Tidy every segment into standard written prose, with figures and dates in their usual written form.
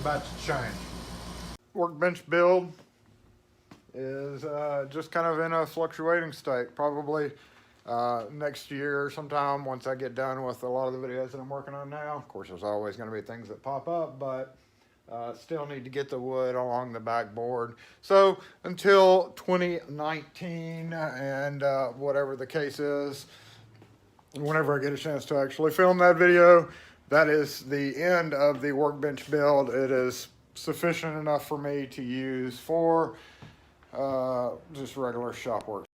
about to change. Workbench build is just kind of in a fluctuating state. Probably next year sometime, once I get done with a lot of the videos that I'm working on now. Of course, there's always going to be things that pop up, but still need to get the wood along the backboard. So until 2019 and whatever the case is, whenever I get a chance to actually film that video, that is the end of the workbench build. It is sufficient enough for me to use for just regular shop work.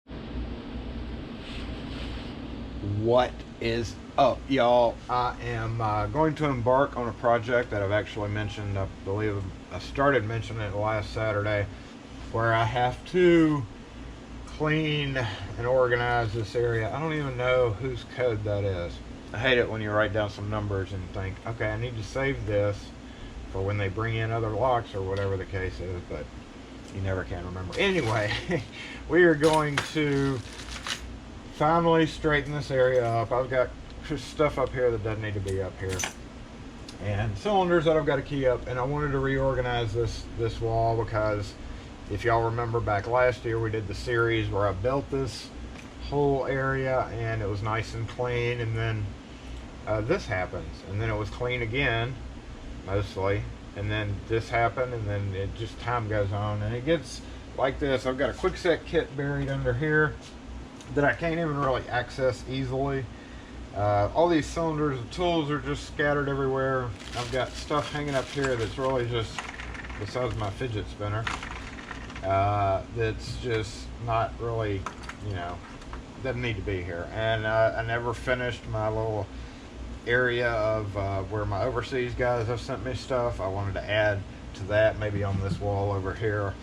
What is up, y'all? I am going to embark on a project that I've actually mentioned. I believe I started mentioning it last Saturday, where I have to clean and organize this area. I don't even know whose code that is. I hate it when you write down some numbers and think, okay, I need to save this for when they bring in other locks or whatever the case is, but you never can remember. Anyway, we are going to finally straighten this area up. I've got stuff up here that doesn't need to be up here, and cylinders that I've got to key up, and I wanted to reorganize this wall because if y'all remember back last year, we did the series where I built this whole area and it was nice and clean, and then this happens, and then it was clean again mostly, and then this happened, and then it just time goes on and it gets like this. I've got a quick set kit buried under here that I can't even really access easily. All these cylinders and tools are just scattered everywhere. I've got stuff hanging up here that's really just, besides my fidget spinner, that's just not really, you know, doesn't need to be here. And I never finished my little area of where my overseas guys have sent me stuff. I wanted to add to that, maybe on this wall over here,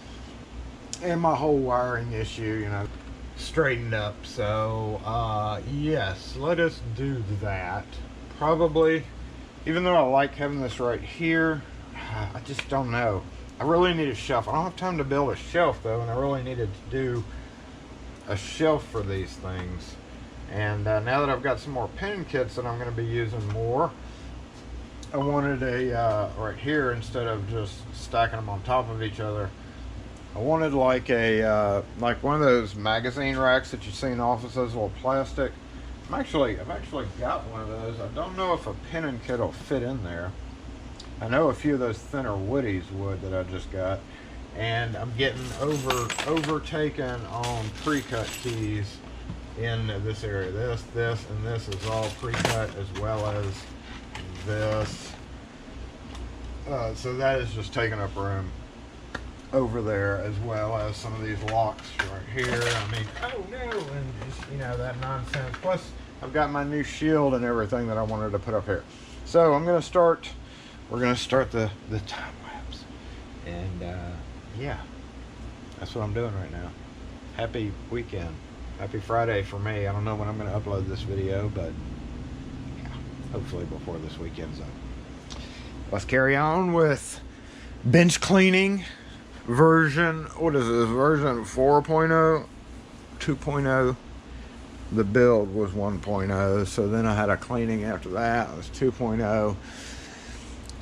and my whole wiring issue, you know, straightened up. So yes, let us do that. Probably, even though I like having this right here, I just don't know. I really need a shelf. I don't have time to build a shelf though, and I really needed to do a shelf for these things. And now that I've got some more pen kits that I'm going to be using more, I wanted a right here, instead of just stacking them on top of each other, I wanted like a like one of those magazine racks that you see in offices, little plastic. I've actually got one of those. I don't know if a pen and kit will fit in there. I know a few of those thinner woodies would that I just got, and I'm getting overtaken on pre-cut keys in this area. This, and this is all pre-cut, as well as this. So that is just taking up room over there, as well as some of these locks right here. I mean, oh no, and just, you know, that nonsense. Plus, I've got my new shield and everything that I wanted to put up here. So I'm going to start. We're going to start the time lapse, and yeah, that's what I'm doing right now. Happy weekend. Happy Friday for me. I don't know when I'm going to upload this video, but yeah, hopefully before this weekend's up. Let's carry on with bench cleaning version. What is this? Version 4.0, 2.0. The build was 1.0. So then I had a cleaning after that. It was 2.0.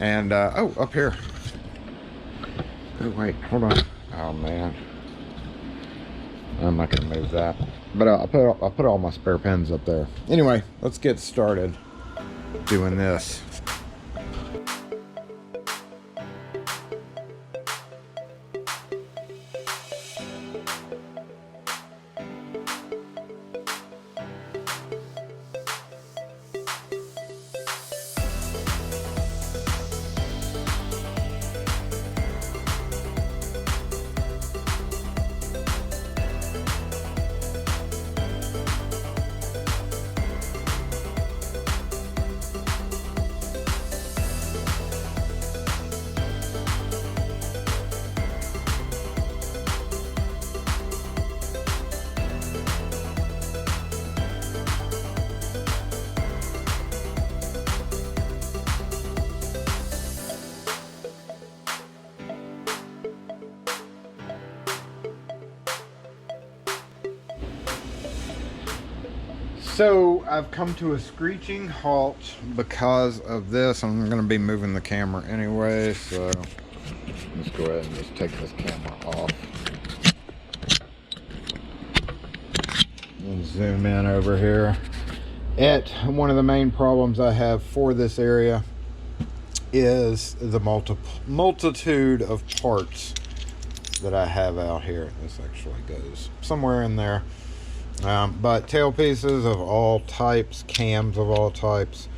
And oh, up here. Oh wait, hold on. Oh man, I'm not gonna move that. But I'll put all my spare pens up there. Anyway, let's get started doing this. So I've come to a screeching halt because of this. I'm going to be moving the camera anyway, so let's go ahead and just take this camera off and zoom in over here. One of the main problems I have for this area is the multitude of parts that I have out here. This actually goes somewhere in there. But tailpieces of all types, cams of all types,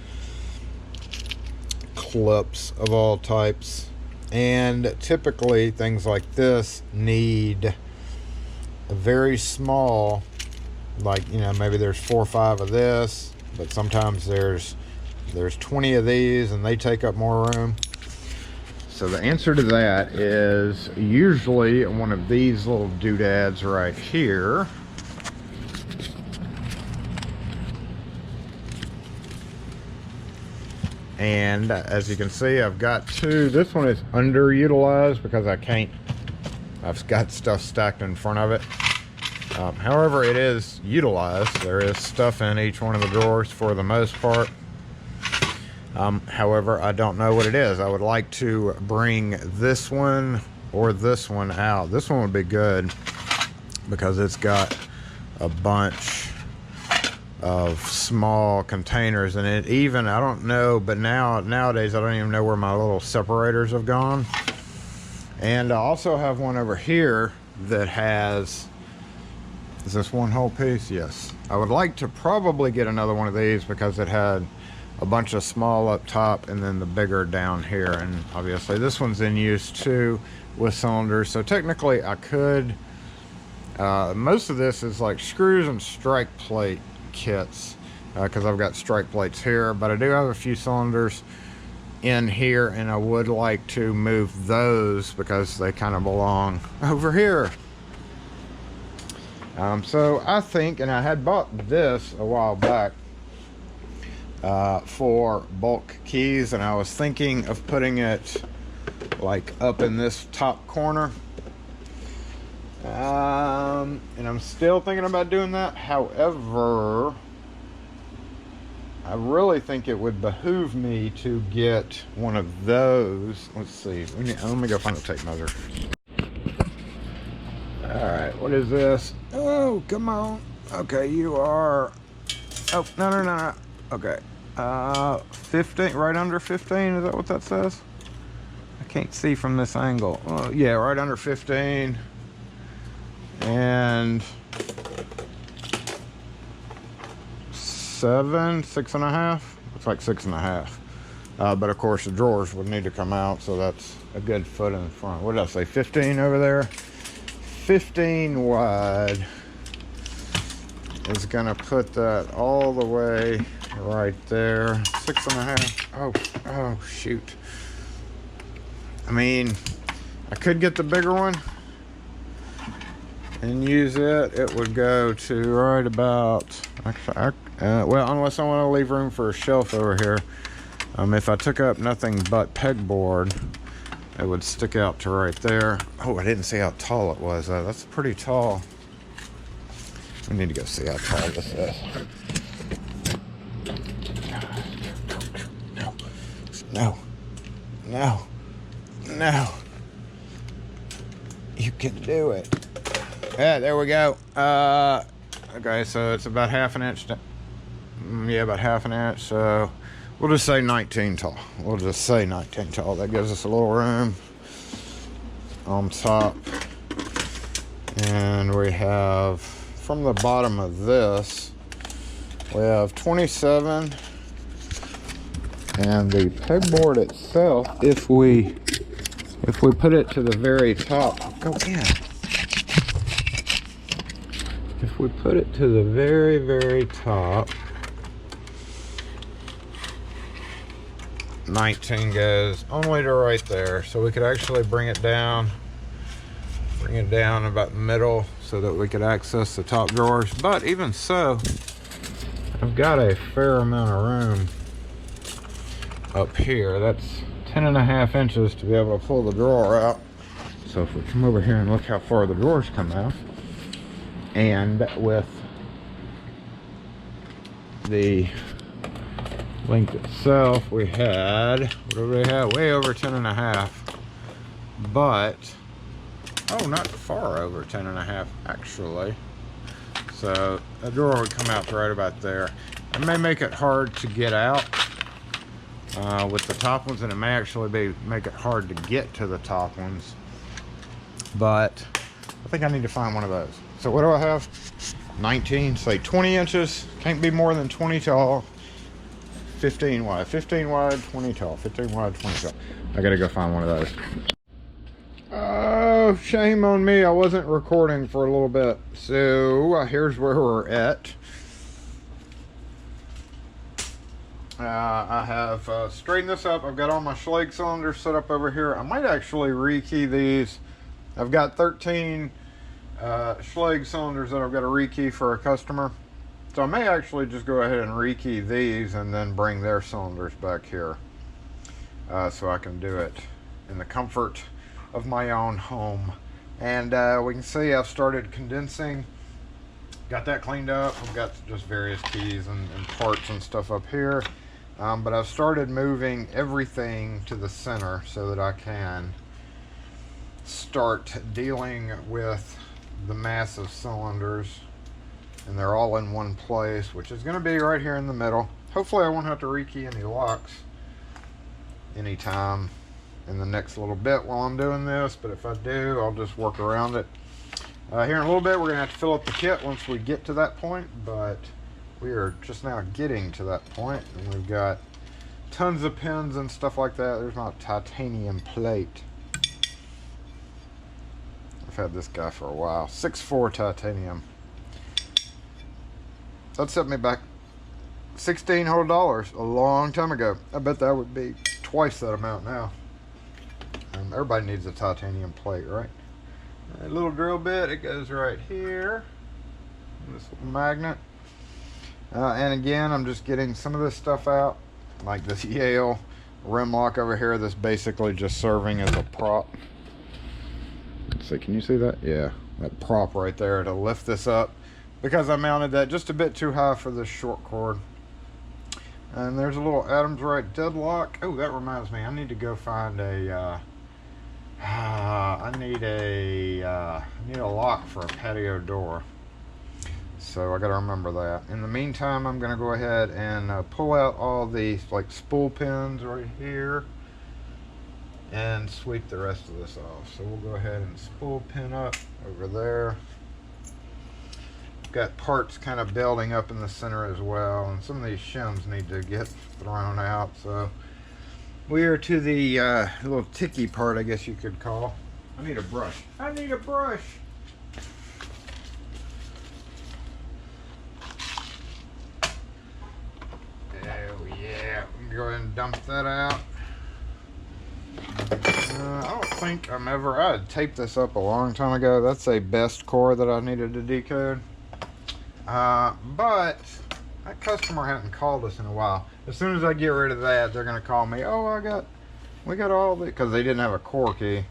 clips of all types, and typically things like this need a very small, like, you know, maybe there's 4 or 5 of this, but sometimes there's 20 of these and they take up more room. So the answer to that is usually one of these little doodads right here. And as you can see, I've got 2. This one is underutilized because I've got stuff stacked in front of it. However, it is utilized. There is stuff in each one of the drawers for the most part. However, I don't know what it is. I would like to bring this one or this one out. This one would be good because it's got a bunch of small containers in it. Even, I don't know, but nowadays I don't even know where my little separators have gone. And I also have one over here that has, is this one whole piece? Yes. I would like to probably get another one of these because it had a bunch of small up top and then the bigger down here. And obviously this one's in use too with cylinders. So technically I could, most of this is like screws and strike plate kits because I've got strike plates here, but I do have a few cylinders in here and I would like to move those because they kind of belong over here. So I think, and I had bought this a while back for bulk keys, and I was thinking of putting it like up in this top corner. And I'm still thinking about doing that. However, I really think it would behoove me to get one of those. Let's see. Let me go find a tape measure. Alright, what is this? Oh, come on. Okay, you are... Oh, no. Okay. 15, right under 15, is that what that says? I can't see from this angle. Yeah, right under 15. And 6.5. Looks like 6.5. But of course the drawers would need to come out, so that's a good foot in the front. What did I say? 15 over there. 15 wide is gonna put that all the way right there. 6.5. Oh shoot. I mean, I could get the bigger one and use it. It would go to right about, actually, well, unless I want to leave room for a shelf over here. If I took up nothing but pegboard, it would stick out to right there. Oh, I didn't see how tall it was. That's pretty tall. We need to go see how tall this is. No. You can do it. Yeah, there we go. Okay, so it's about half an inch. Yeah, about half an inch. So we'll just say 19 tall. We'll just say 19 tall. That gives us a little room on top. And we have, from the bottom of this, we have 27. And the pegboard itself, if we put it to the very top, go in. If we put it to the very, very top, 19 goes only to right there. So we could actually bring it down about the middle so that we could access the top drawers. But even so, I've got a fair amount of room up here. That's 10.5 inches to be able to pull the drawer out. So if we come over here and look how far the drawers come out, and with the length itself, we had, what do we have? Way over 10.5, but, oh, not far over 10.5 actually. So a door would come out to right about there. It may make it hard to get out with the top ones, and it may actually make it hard to get to the top ones. But I think I need to find one of those. So what do I have? 19, say 20 inches. Can't be more than 20 tall. 15 wide. 15 wide, 20 tall. 15 wide, 20 tall. I gotta go find one of those. Oh, shame on me. I wasn't recording for a little bit. So here's where we're at. I have straightened this up. I've got all my Schlage cylinders set up over here. I might actually rekey these. I've got 13 Schlage cylinders that I've got to rekey for a customer. So I may actually just go ahead and rekey these and then bring their cylinders back here. So I can do it in the comfort of my own home. And we can see I've started condensing. Got that cleaned up. I've got just various keys and parts and stuff up here. But I've started moving everything to the center so that I can start dealing with the massive cylinders, and they're all in one place, which is going to be right here in the middle. Hopefully I won't have to rekey any locks anytime in the next little bit while I'm doing this, but if I do, I'll just work around it. Here in a little bit, we're going to have to fill up the kit once we get to that point, but we are just now getting to that point, and we've got tons of pins and stuff like that. There's my titanium plate. I've had this guy for a while. 6'4" titanium. That set me back $16 whole a long time ago. I bet that would be twice that amount now. Everybody needs a titanium plate, right? A little drill bit, it goes right here. This little magnet. And again, I'm just getting some of this stuff out, like this Yale rim lock over here that's basically just serving as a prop. Let's see, can you see that? Yeah, that prop right there to lift this up, because I mounted that just a bit too high for this short cord. And there's a little Adams Right deadlock. Oh, that reminds me, I need to go find a I need a lock for a patio door. So I got to remember that. In the meantime, I'm going to go ahead and pull out all these like spool pins right here and sweep the rest of this off. So we'll go ahead and spool pin up over there. Got parts kind of building up in the center as well, and some of these shims need to get thrown out. So we are to the little ticky part, I guess you could call. I need a brush. I need a brush. Oh yeah, we can go ahead and dump that out. I don't think I had taped this up a long time ago. That's a best core that I needed to decode. But that customer hasn't called us in a while. As soon as I get rid of that, they're going to call me. Oh, we got all the, because they didn't have a core key.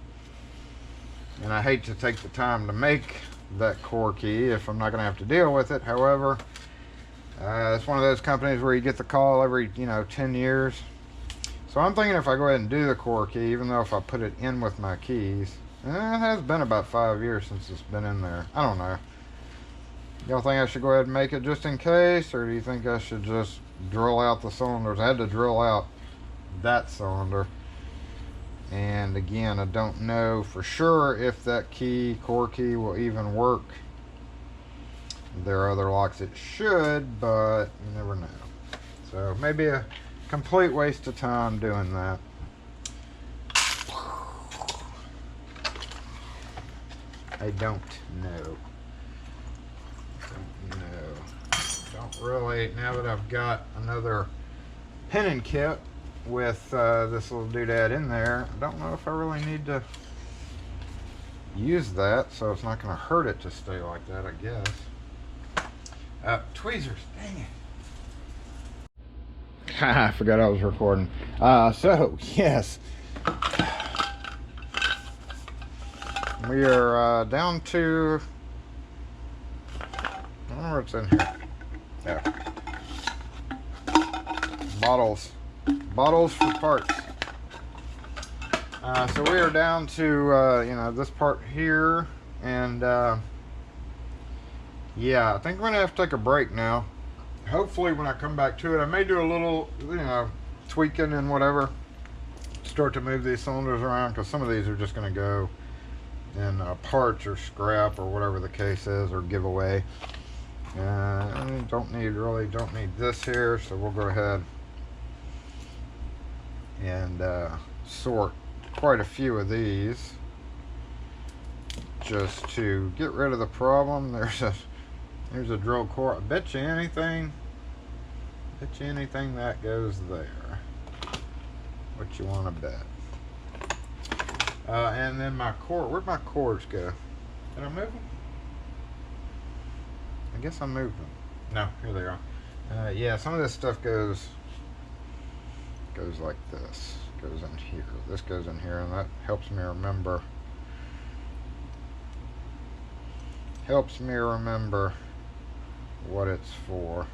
And I hate to take the time to make that core key if I'm not going to have to deal with it. However, it's one of those companies where you get the call every, 10 years. So I'm thinking if I go ahead and do the core key, even though if I put it in with my keys, it has been about 5 years since it's been in there. I don't know. Y'all think I should go ahead and make it just in case, or do you think I should just drill out the cylinders? I had to drill out that cylinder. And again, I don't know for sure if that core key will even work. There are other locks it should, but you never know. So maybe a complete waste of time doing that. I don't know. Don't really, now that I've got another pinning kit with this little doodad in there, I don't know if I really need to use that, so it's not going to hurt it to stay like that, I guess. Tweezers, dang it. I forgot I was recording. So, yes. We are down to, I don't know where it's in here. Yeah. bottles for parts. So we are down to this part here, and yeah, I think we're gonna have to take a break now. Hopefully when I come back to it, I may do a little tweaking and whatever, start to move these cylinders around, because some of these are just gonna go in parts or scrap or whatever the case is, or giveaway. Don't need this here, so we'll go ahead and sort quite a few of these just to get rid of the problem. There's a drill core. I bet you anything that goes there. What you want to bet? And then my cord. Where'd my cords go? Did I move them? I guess I moved them. No, here they are. Yeah, some of this stuff goes like this. Goes in here. This goes in here, and that helps me remember. What it's for.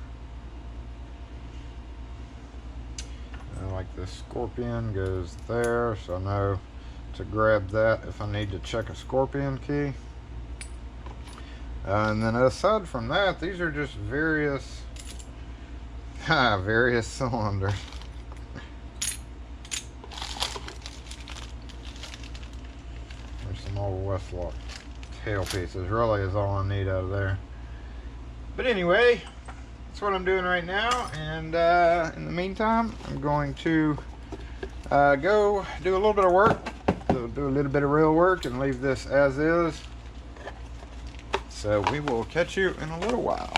And like this scorpion goes there, so I know to grab that if I need to check a scorpion key. And then aside from that, these are just various cylinders. There's some old Westlock tail pieces, really is all I need out of there. But anyway, that's what I'm doing right now, and in the meantime, I'm going to go do a little bit of work, do a little bit of real work, and leave this as is. So we will catch you in a little while.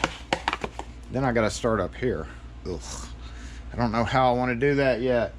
Then I gotta start up here. Ugh. I don't know how I want to do that yet.